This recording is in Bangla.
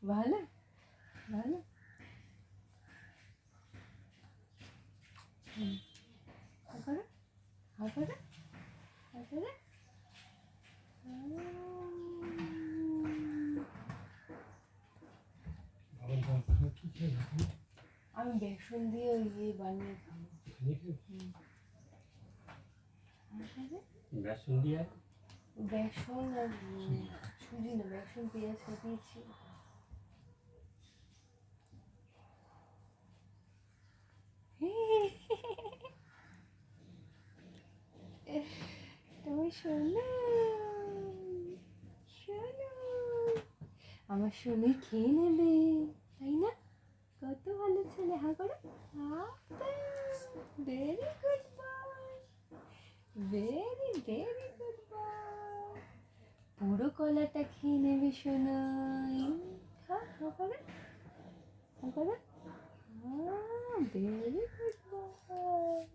ভালো ভালো করে করে করে আমি বেসন দিয়ে ইয়ে বানিয়ে খাবো। বেসন দিয়ে বেসন আর সুজি না, বেসন পেঁয়াজ কাটিয়েছি। তুমি শোনো শোনো, আমার শোনে খেয়ে নেবে, তাই না? কত ভালো ছেলে। হা করো, very good boy, very very good boy. পুরো কলাটা খেয়ে নেবে শোনাই। খা, হা করো, হা করো, ভেরি গুড বয়।